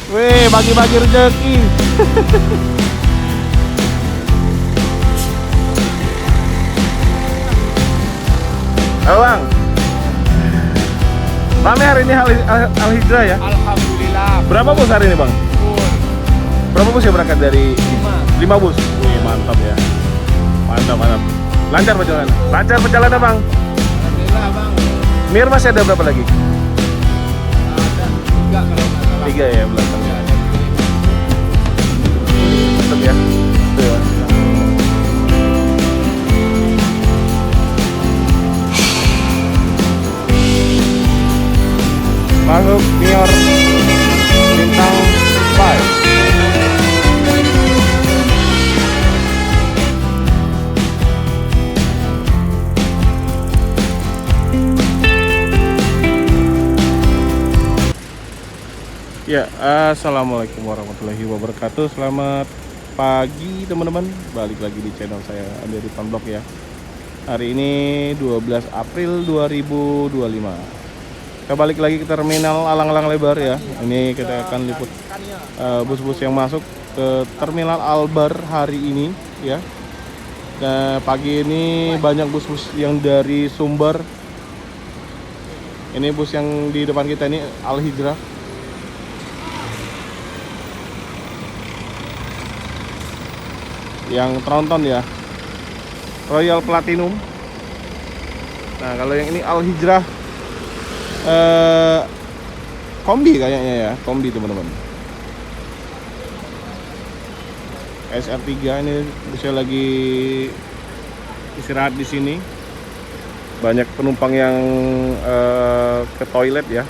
Wih, bagi-bagi rezeki. Halo Bang. Rame hari ini Al-Hijrah ya? Alhamdulillah. Berapa bus hari ini Bang? Full. Berapa bus ya berangkat dari 5. 5 bus? Wih, mantap ya. Mantap. Lancar perjalanan. Lancar perjalanan Bang. Alhamdulillah Bang. Mir masih ada berapa lagi? Ada 3 kalau nggak salah. 3 ya belakangnya. Mantap ya. Tuh ya. Masuk Mior Bintang 5. Ya, assalamualaikum warahmatullahi wabarakatuh. Selamat pagi teman-teman. Balik lagi di channel saya Andri Vlog ya. Hari ini 12 April 2025. Kita balik lagi ke terminal Alang-Alang Lebar ya. Ini kita akan liput bus-bus yang masuk ke terminal Albar hari ini ya. Dan pagi ini banyak bus-bus yang dari Sumber. Ini bus yang di depan kita ini Al-Hijrah. Yang tronton ya, Royal Platinum. Nah kalau yang ini Al-Hijrah kombi kayaknya ya, kombi teman-teman. SR3 ini bisa lagi istirahat di sini. Banyak penumpang yang ke toilet ya.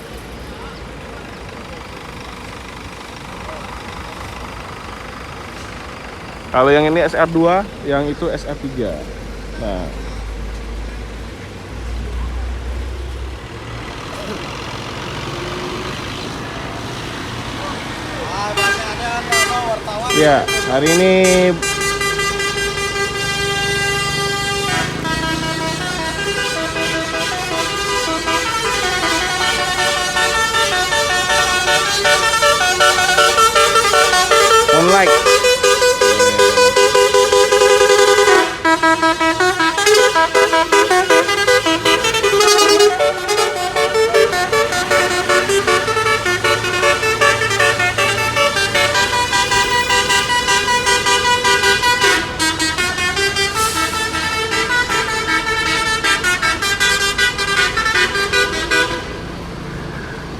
Kalau yang ini SR2, yang itu SR3. Nah, ya hari ini online.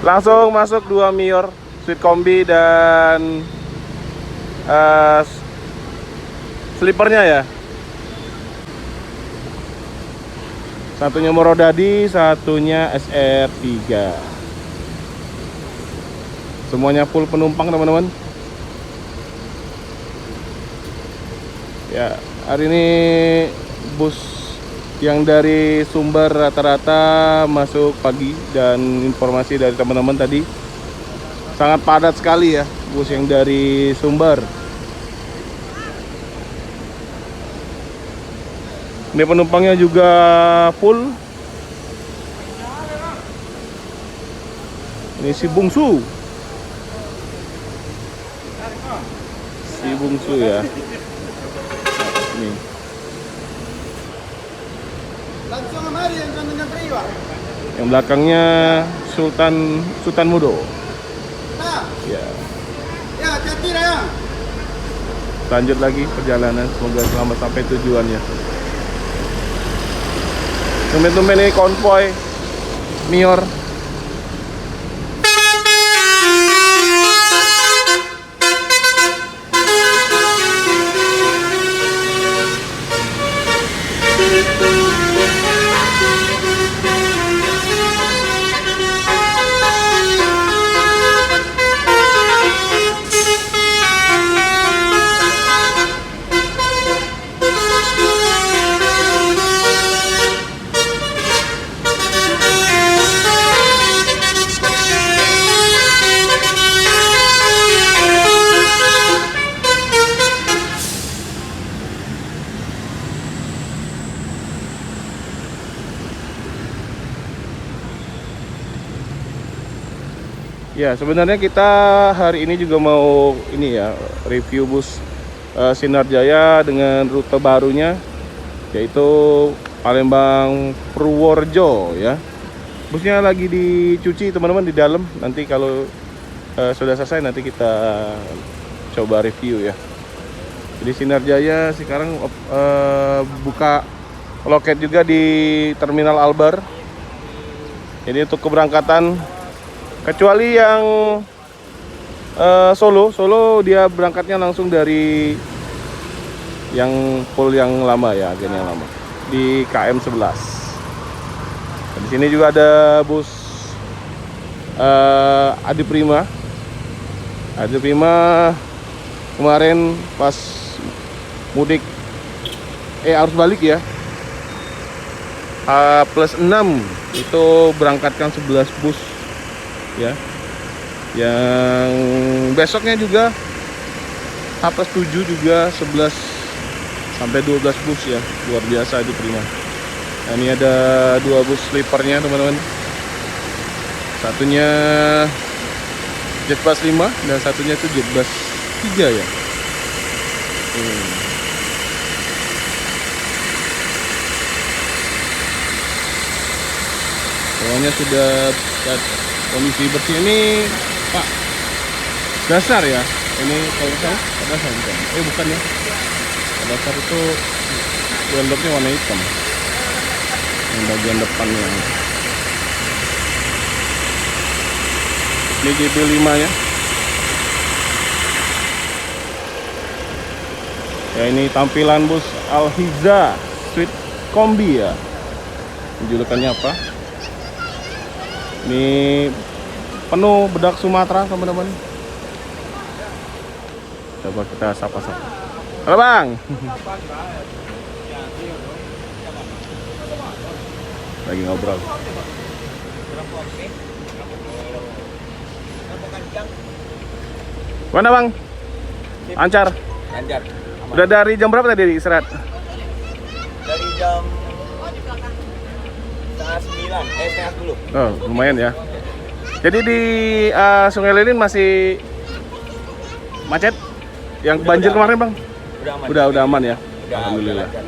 Langsung masuk 2 Mior Suite Kombi dan sleepernya ya. Satunya Morodadi, satunya SR3. Semuanya full penumpang teman-teman. Ya, hari ini bus yang dari Sumber rata-rata masuk pagi, dan informasi dari teman-teman tadi sangat padat sekali ya bus yang dari Sumber. Ini penumpangnya juga full. Ini si Bungsu. Si Bungsu ya. Nah, ini. Langsung kemari yang dengan Priwa. Yang belakangnya Sultan Mudo. Nah, Ya. ya hati-hati ya. Lanjut lagi perjalanan, semoga selamat sampai tujuannya. Tumben-tumben ini konvoy Mior. Ya, sebenarnya kita hari ini juga mau ini ya, review bus Sinar Jaya dengan rute barunya, yaitu Palembang Purworejo ya. Busnya lagi dicuci teman-teman di dalam. Nanti kalau sudah selesai nanti kita coba review ya. Jadi Sinar Jaya sekarang buka loket juga di Terminal Albar. Jadi untuk keberangkatan, kecuali yang Solo dia berangkatnya langsung dari yang pool yang lama ya, agen yang lama di KM 11. Nah, di sini juga ada bus Adi Prima. Adi Prima kemarin pas mudik arus balik ya, H+6 itu berangkatkan 11 bus ya. Yang besoknya juga H+7 juga 11 sampai 12 bus ya. Luar biasa itu Prima. Nah, ini ada 2 bus sleepernya teman-teman. Satunya Jetbus 5 dan satunya itu Jetbus 3 ya. Pokoknya sudah kondisi bersih ini Pak Dasar ya. Ini kalau saya Pak Dasar bukan? Bukan ya. Pak Dasar itu gondoknya warna hitam. Yang bagian depannya. Ini JB5 ya. Ya, ini tampilan bus Al Hijrah Suite Kombi ya. Julukannya apa? Ini penuh bedak Sumatera teman-teman. Coba kita sapa-sapa. Halo Bang. Lagi ngobrol. Mana Bang? Lancar. Lancar. Udah dari jam berapa tadi istirahat? Dari jam setengah 10. Oh, lumayan ya. Jadi di Sungai Lilin masih macet? Yang banjir kemarin Bang? Udah aman. Udah aman ya. Udah, Alhamdulillah. udah lancar.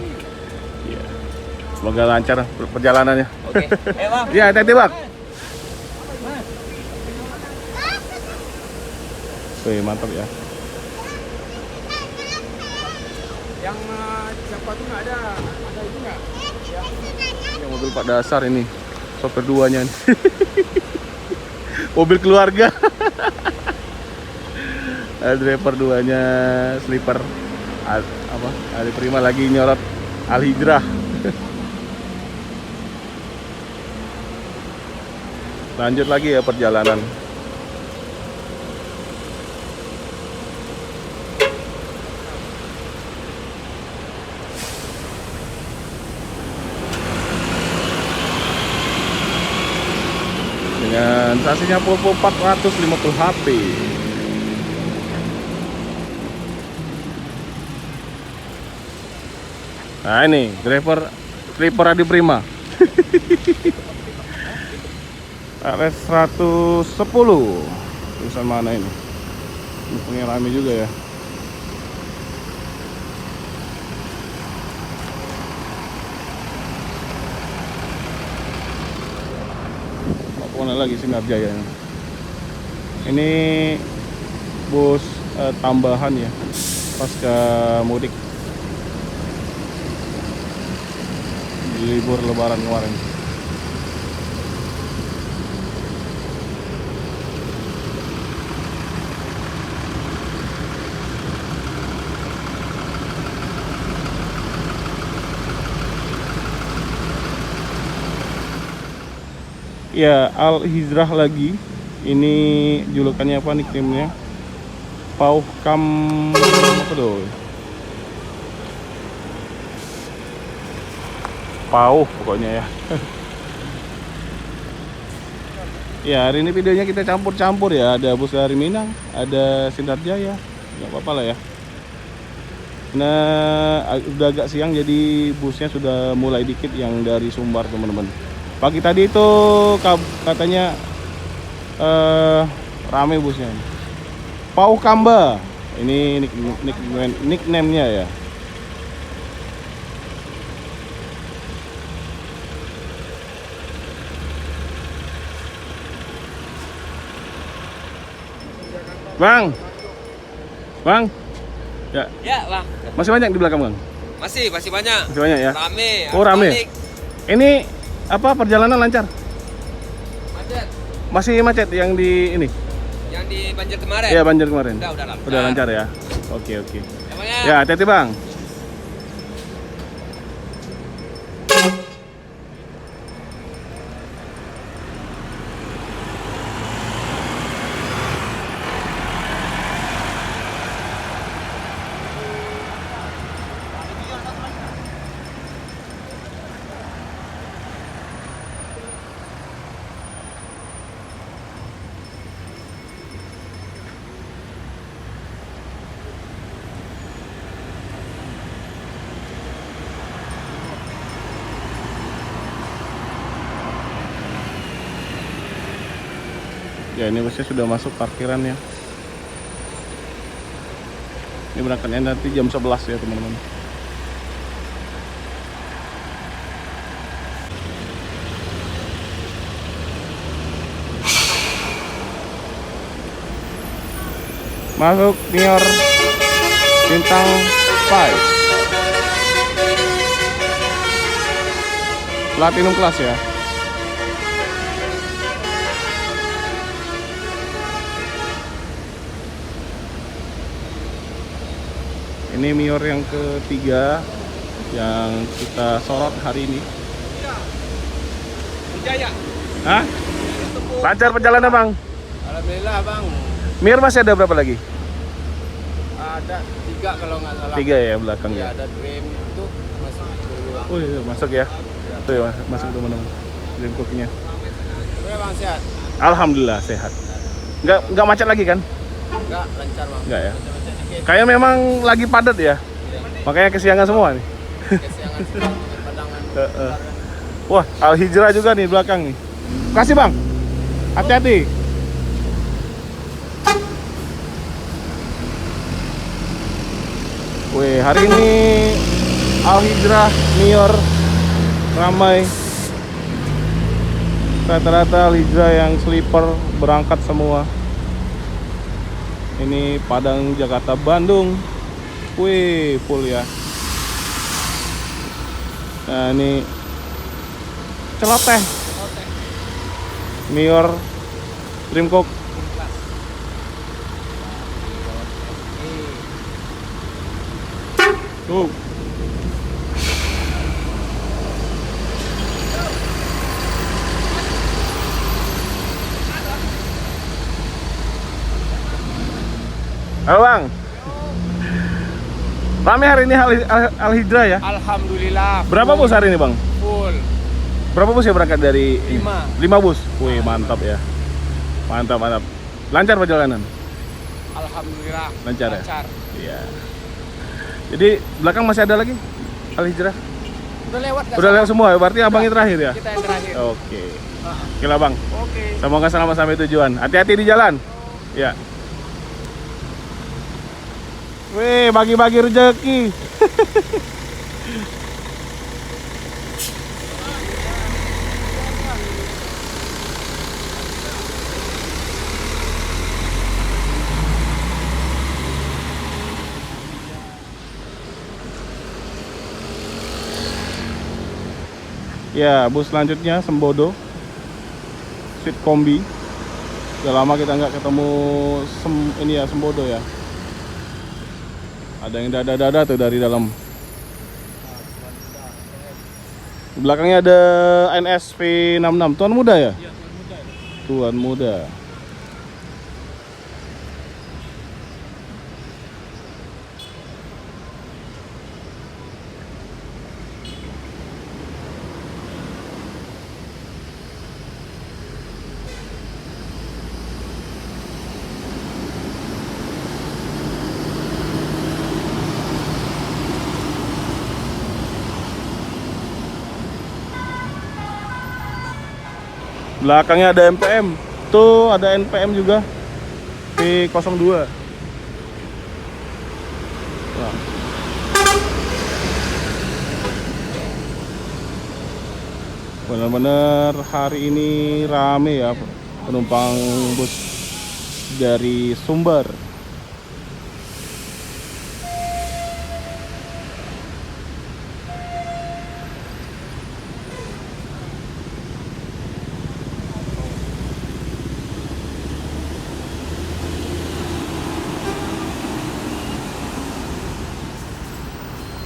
Iya. Semoga lancar perjalanannya. Oke. Bang. Iya, hati-hati Bang. Wih, mantap ya. Yang siapa tuh nggak ada itu nggak? Yang mobil Pak Dasar ini, sopir duanya nih. Mobil keluarga. Driver duanya sleeper. Adi Prima lagi nyorot Al Hijrah. Lanjut lagi ya perjalanan. Dengan chasisnya Volvo 450 HP. Nah ini driver sleeper Adi Prima. RS 110. Tulisan mana ini? Ini rame juga ya. Mana lagi Sinar Jaya. Ini bus tambahan ya pasca mudik di libur lebaran kemarin. Ya, Al Hijrah lagi. Ini julukannya apa nickname-nya? Pauhkam apa tuh? Pauh pokoknya ya. Ya, hari ini videonya kita campur-campur ya. Ada bus dari Minang, ada Sinar Jaya. Nggak apa-apa lah ya. Nah, udah agak siang jadi busnya sudah mulai dikit yang dari Sumbar teman-teman. Pagi tadi itu katanya Rame busnya. Pau Kamba. Ini nickname-nya ya. Bang. Bang. Ya. Ya, Bang. Masih banyak di belakang, Bang? Masih banyak. Masih banyak ya? Rame. Oh, rame. balik. Ini apa perjalanan lancar? Macet. Masih macet yang di ini? Yang di banjir kemarin. Iya, banjir kemarin. Udah lancar. Udah lancar ya. Oke. Namanya. Ya, hati-hati, Bang. Ya, ini busnya sudah masuk parkiran ya. Ini berangkatnya nanti jam 11 ya, teman-teman. Masuk Nior Bintang 5 Platinum kelas ya. Ini Mior yang ketiga yang kita sorot hari ini. Jaya. Hah? Lancar perjalanan, Bang. Alhamdulillah, Bang. Mior masih ada berapa lagi? Ada 3 kalau nggak salah. 3 ya belakang Ya, ya. ada dream itu masuk dua. Oh iya, masuk ya. Tuh ya, masuk teman-teman. Dream cooknya. Oke, Bang, sehat. Alhamdulillah sehat. Nggak macet lagi kan? Enggak, lancar, Bang. Nggak ya. Macet-macet dikit. Kayak memang lagi padat ya. Makanya kesiangan semua nih. Kesiangan sedikit dengan padangan. Wah, Al Hijrah juga nih belakang nih. Kasih, Bang. Hati-hati. Wih, hari ini Al Hijrah Mior ramai. Rata-rata Al Hijrah yang sleeper berangkat semua. Ini Padang, Jakarta, Bandung. Wih, full ya. Nah, ini celoteh Mior Dream Cook. Tuh. Halo, Bang. Rame hari ini Al Hijrah ya. Alhamdulillah. Berapa bus hari ini, Bang? Full. Berapa bus ya berangkat dari 5. 5 bus. Wih, mantap ya. Mantap. Lancar perjalanan. Alhamdulillah. Lancar ya? Lancar. Iya. Jadi belakang masih ada lagi Al Hijrah. Udah lewat nggak Udah salah? lewat semua ya. Berarti abangnya terakhir ya. Kita yang terakhir. Oke. Oke lah, Bang. Oke. Semoga selamat sampai tujuan. Hati-hati di jalan. Ya. Wih, bagi-bagi rezeki. Ya, bus selanjutnya Sembodo Street Kombi. Udah lama kita nggak ketemu ini ya, Sembodo ya. Ada yang dada-dada tuh dari dalam. Di belakangnya ada NS V66. Tuan muda ya? Iya, tuan muda. Tuan muda. Belakangnya ada MPM. Tuh ada NPM juga. V02. Nah. Benar-benar hari ini rame ya penumpang bus dari Sumber.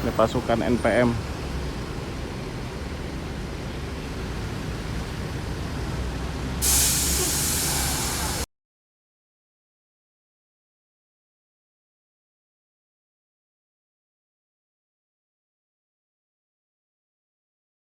Ini pasukan NPM.